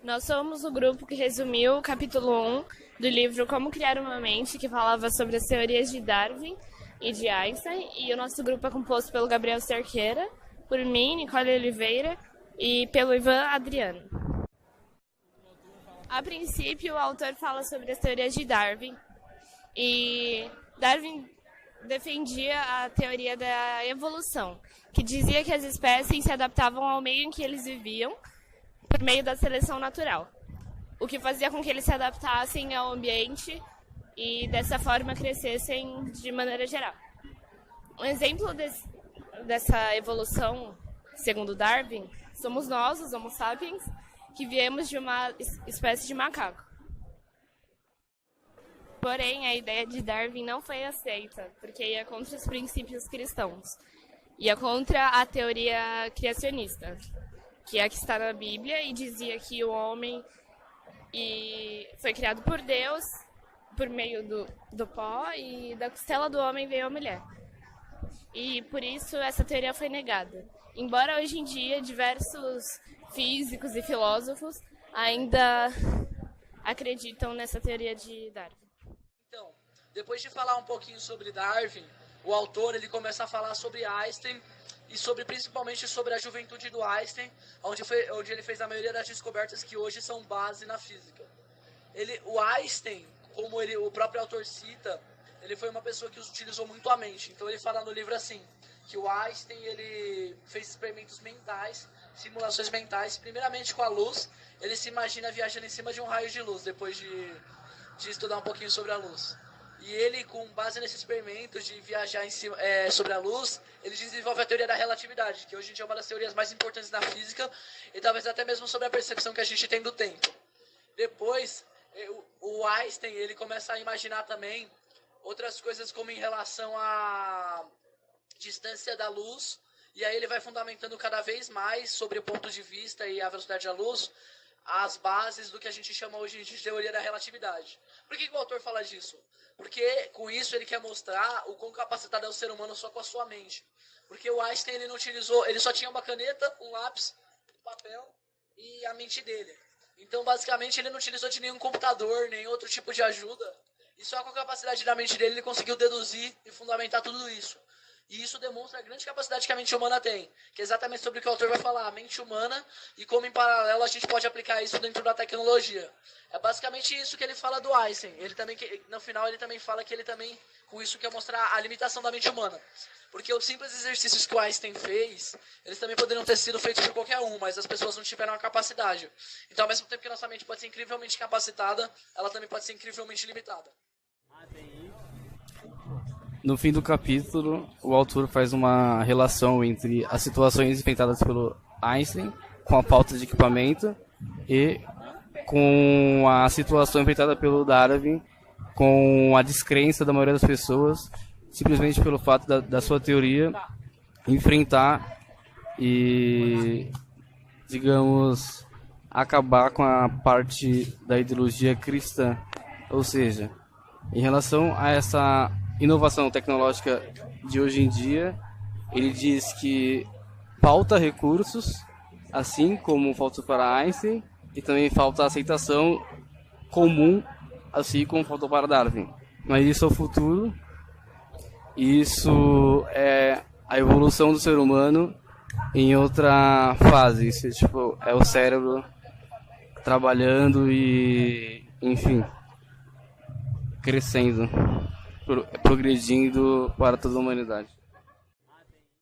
Nós somos o grupo que resumiu o capítulo 1 do livro Como Criar uma Mente, que falava sobre as teorias de Darwin e de Einstein, e o nosso grupo é composto pelo Gabriel Cerqueira, por mim, Nicole Oliveira, e pelo Ivan Adriano. A princípio, o autor fala sobre as teorias de Darwin, e Darwin defendia a teoria da evolução, que dizia que as espécies se adaptavam ao meio em que eles viviam por meio da seleção natural, o que fazia com que eles se adaptassem ao ambiente e dessa forma crescessem de maneira geral. Um exemplo dessa evolução, segundo Darwin, somos nós, os Homo sapiens, que viemos de uma espécie de macaco. Porém, a ideia de Darwin não foi aceita, porque ia contra os princípios cristãos. Ia contra a teoria criacionista, que é a que está na Bíblia, e dizia que o homem foi criado por Deus, por meio do pó, e da costela do homem veio a mulher. E por isso essa teoria foi negada. Embora hoje em dia diversos físicos e filósofos ainda acreditam nessa teoria de Darwin. Então, depois de falar um pouquinho sobre Darwin, o autor ele começa a falar sobre Einstein e principalmente sobre a juventude do Einstein, onde ele fez a maioria das descobertas que hoje são base na física. O Einstein, como o próprio autor cita, ele foi uma pessoa que utilizou muito a mente. Então ele fala no livro assim, que o Einstein ele fez experimentos mentais, simulações mentais, primeiramente com a luz. Ele se imagina viajando em cima de um raio de luz, depois de estudar um pouquinho sobre a luz. E ele, com base nesse experimento de viajar sobre a luz, ele desenvolve a teoria da relatividade, que hoje em dia é uma das teorias mais importantes da física, e talvez até mesmo sobre a percepção que a gente tem do tempo. Depois, o Einstein ele começa a imaginar também outras coisas, como em relação à distância da luz, e aí ele vai fundamentando cada vez mais sobre o ponto de vista e a velocidade da luz, as bases do que a gente chama hoje de teoria da relatividade. Por que o autor fala disso? Porque com isso ele quer mostrar o quão capacitado é o ser humano só com a sua mente. Porque o Einstein ele só tinha uma caneta, um lápis, um papel e a mente dele. Então basicamente ele não utilizou de nenhum computador, nem outro tipo de ajuda. E só com a capacidade da mente dele ele conseguiu deduzir e fundamentar tudo isso. E isso demonstra a grande capacidade que a mente humana tem, que é exatamente sobre o que o autor vai falar, a mente humana, e como em paralelo a gente pode aplicar isso dentro da tecnologia. É basicamente isso que ele fala do Einstein. No final ele também fala que ele também, com isso, quer mostrar a limitação da mente humana. Porque os simples exercícios que o Einstein fez, eles também poderiam ter sido feitos por qualquer um, mas as pessoas não tiveram a capacidade. Então, ao mesmo tempo que nossa mente pode ser incrivelmente capacitada, ela também pode ser incrivelmente limitada. No fim do capítulo, o autor faz uma relação entre as situações enfrentadas pelo Einstein com a falta de equipamento e com a situação enfrentada pelo Darwin com a descrença da maioria das pessoas, simplesmente pelo fato da sua teoria enfrentar e, digamos, acabar com a parte da ideologia cristã. Ou seja, em relação a essa inovação tecnológica de hoje em dia, ele diz que falta recursos, assim como faltou para Einstein, e também falta aceitação comum, assim como faltou para Darwin. Mas isso é o futuro, isso é a evolução do ser humano em outra fase. Isso é o cérebro trabalhando e, enfim, crescendo, progredindo para toda a humanidade.